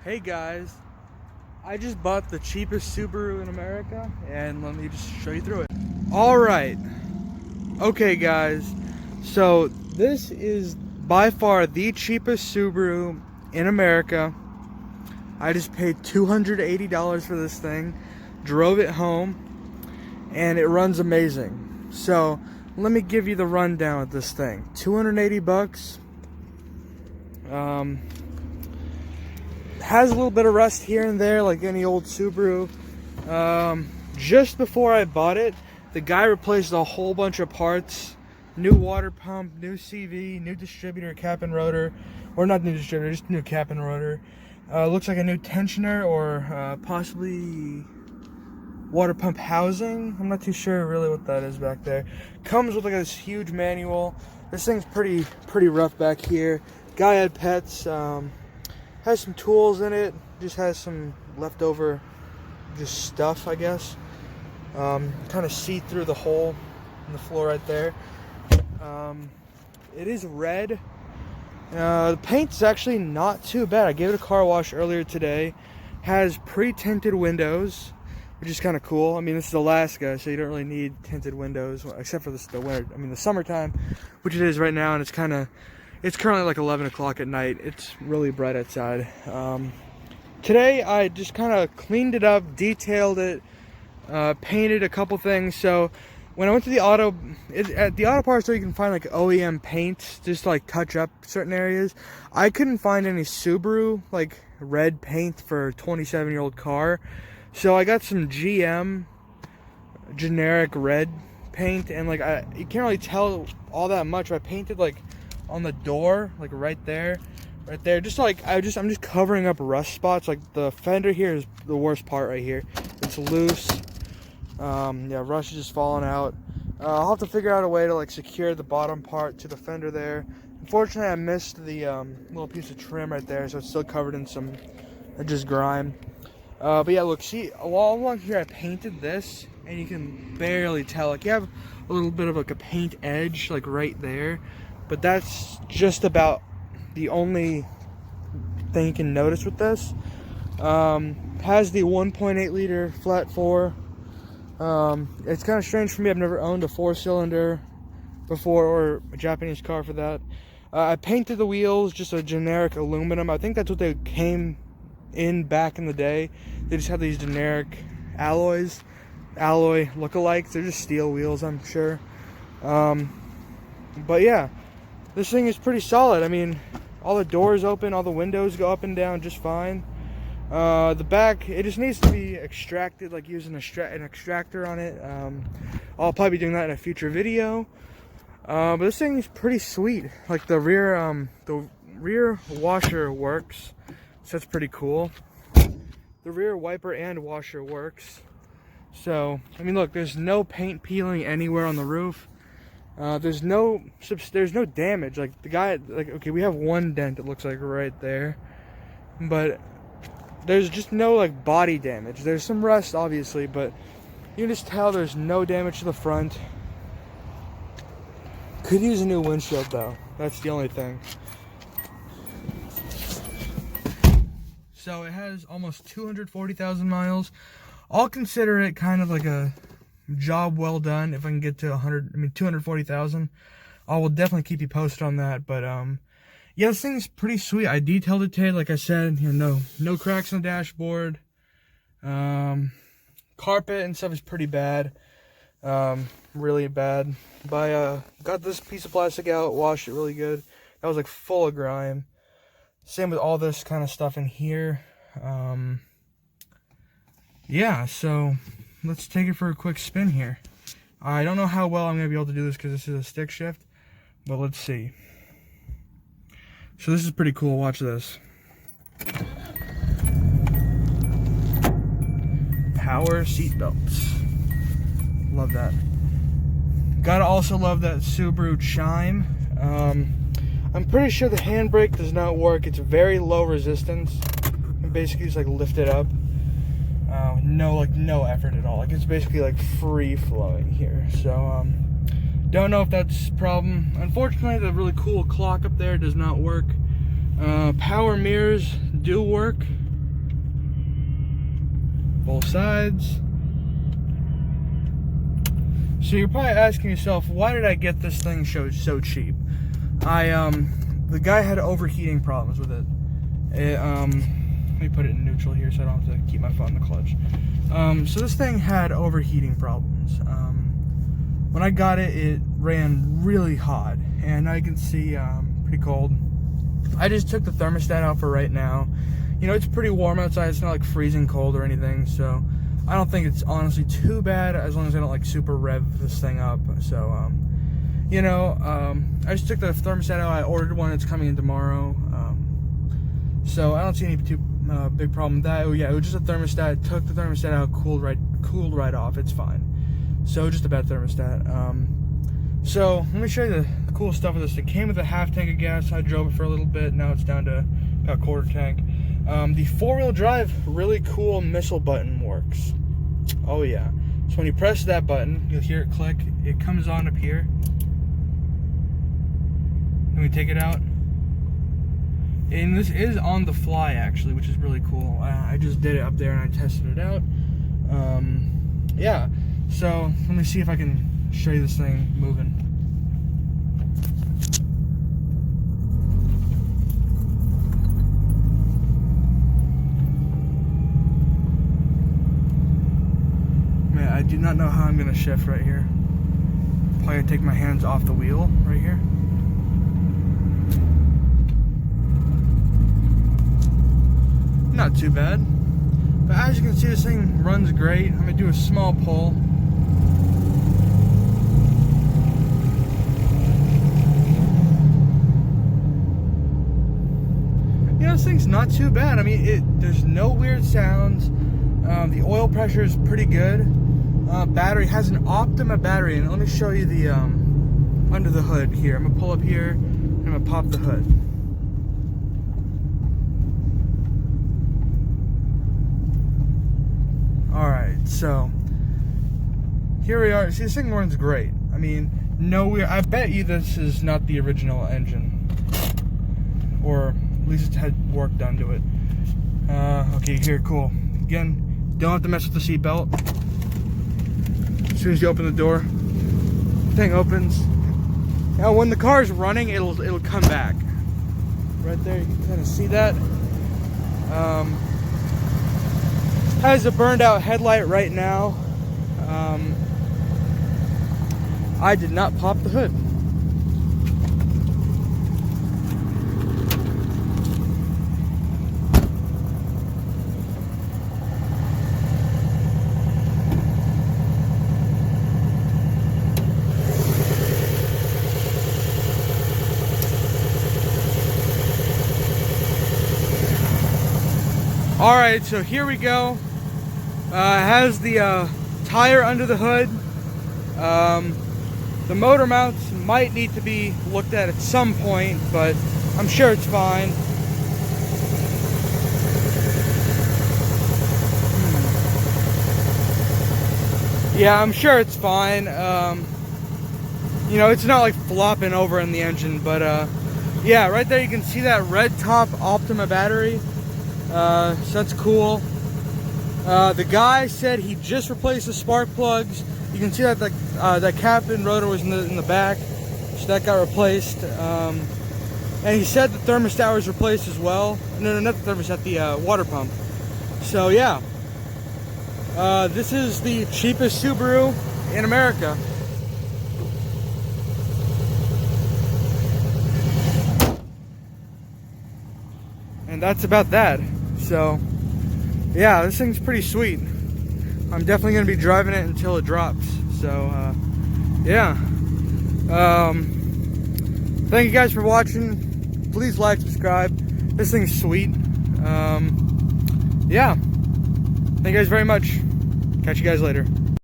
Hey guys, I just bought the cheapest Subaru in America and let me just show you through it. Alright, okay guys, so this is by far the cheapest Subaru in America. I just paid $280 for this thing, drove it home, and it runs amazing. So let me give you the rundown of this thing. 280 bucks. Has a little bit of rust here and there like any old Subaru. Just before I bought it, the guy replaced a whole bunch of parts. New water pump, new CV, new distributor, cap and rotor. Or not new distributor, just new cap and rotor. Looks like a new tensioner or possibly water pump housing. I'm not too sure really what that is back there. Comes with like this huge manual. This thing's pretty rough back here. Guy had pets. Has some tools in it. Just has some leftover just stuff, I guess. Kind of see through the hole in the floor right there. It is red. The paint's actually not too bad. I gave it a car wash earlier today. Has pre-tinted windows, which is kind of cool. I mean, this is Alaska, so you don't really need tinted windows, except for the winter. I mean, the summertime, which it is right now, and it's currently like 11 o'clock at night. It's really bright outside. Today, I just kind of cleaned it up, detailed it, painted a couple things. So when I went to the at the auto parts store, you can find like OEM paints just to like touch up certain areas. I couldn't find any Subaru like red paint for a 27-year-old car. So I got some GM generic red paint, and like you can't really tell all that much. I painted like on the door, like right there, just like I'm just covering up rust spots. Like the fender here is the worst part right here. It's loose. Yeah, rust is just falling out. I'll have to figure out a way to like secure the bottom part to the fender there. Unfortunately, I missed the little piece of trim right there, so it's still covered in some just grime. But yeah, look, see, all along here I painted this, and you can barely tell. Like you have a little bit of like a paint edge, like right there. But that's just about the only thing you can notice with this. Has the 1.8 liter flat 4. It's kind of strange for me. I've never owned a 4-cylinder before, or a Japanese car for that. I painted the wheels just a generic aluminum. I think that's what they came in back in the day. They just had these generic alloy lookalikes. They're just steel wheels, I'm sure. But yeah. This thing is pretty solid. I mean, all the doors open, all the windows go up and down just fine. The back, it just needs to be extracted, like using an extractor on it. I'll probably be doing that in a future video. But this thing is pretty sweet. Like the rear washer works, so that's pretty cool. The rear wiper and washer works. So, I mean, look, there's no paint peeling anywhere on the roof. There's no damage. Like the guy, like, okay, we have one dent, it looks like right there, but there's just no like body damage. There's some rust obviously, but you can just tell there's no damage to the front. Could use a new windshield though. That's the only thing. So it has almost 240,000 miles. I'll consider it kind of like a job well done if I can get to 240,000. I will definitely keep you posted on that. But yeah, this thing's pretty sweet. I detailed it today, like I said. You know, no cracks on the dashboard. Carpet and stuff is pretty bad, really bad. But I got this piece of plastic out, washed it really good. That was like full of grime. Same with all this kind of stuff in here. Yeah, so let's take it for a quick spin here. I don't know how well I'm going to be able to do this because this is a stick shift, but let's see. So this is pretty cool. Watch this. Power seatbelts. Love that. Gotta also love that Subaru chime. I'm pretty sure the handbrake does not work. It's very low resistance. And basically just like lift it up. No effort at all. Like it's basically like free flowing here. So don't know if that's a problem. Unfortunately, the really cool clock up there does not work. Power mirrors do work. both sides. So you're probably asking yourself, why did I get this thing so cheap? The guy had overheating problems with it. Let me put it in neutral here so I don't have to keep my foot in the clutch. So this thing had overheating problems. When I got it, it ran really hot, and now you can see pretty cold. I just took the thermostat out for right now. You know, it's pretty warm outside. It's not like freezing cold or anything, so I don't think it's honestly too bad as long as I don't like super rev this thing up. So, you know, I just took the thermostat out. I ordered one. It's coming in tomorrow. So I don't see any too big problem with that. Oh yeah, it was just a thermostat. Took the thermostat out, cooled right off. It's fine. So just a bad thermostat. So let me show you the cool stuff with this. It came with a half tank of gas. I drove it for a little bit. Now it's down to about a quarter tank. The 4-wheel drive really cool missile button works. Oh yeah. So when you press that button, you'll hear it click. It comes on up here. Let me take it out. And this is on the fly actually, which is really cool. I just did it up there and I tested it out. Yeah. So let me see if I can show you this thing moving. Man, I do not know how I'm gonna shift right here. Probably gonna take my hands off the wheel right here. Not too bad. But as you can see, this thing runs great. I'm gonna do a small pull. You know, this thing's not too bad. I mean, there's no weird sounds. The oil pressure is pretty good. Battery has an Optima battery, and let me show you the under the hood here. I'm gonna pull up here and I'm gonna pop the hood. Alright, so here we are. See, this thing runs great. I mean, I bet you this is not the original engine, or at least it had work done to it. Okay, here, cool. Again, don't have to mess with the seatbelt. As soon as you open the door, the thing opens. Now, when the car's running, it'll come back. Right there, you can kind of see that. Has a burned out headlight right now. I did not pop the hood. Alright, so here we go. It has the tire under the hood. The motor mounts might need to be looked at some point, but I'm sure it's fine. Yeah, I'm sure it's fine. You know, it's not like flopping over in the engine, but yeah, right there you can see that red top Optima battery. So that's cool. The guy said he just replaced the spark plugs. You can see that that cap and rotor was in the back, so that got replaced. And he said the thermostat was replaced as well. No, not the thermostat, the water pump. So yeah, this is the cheapest Subaru in America. And that's about that. So yeah, this thing's pretty sweet. I'm definitely going to be driving it until it drops. So yeah, thank you guys for watching. Please like, subscribe. This thing's sweet. Yeah, thank you guys very much. Catch you guys later.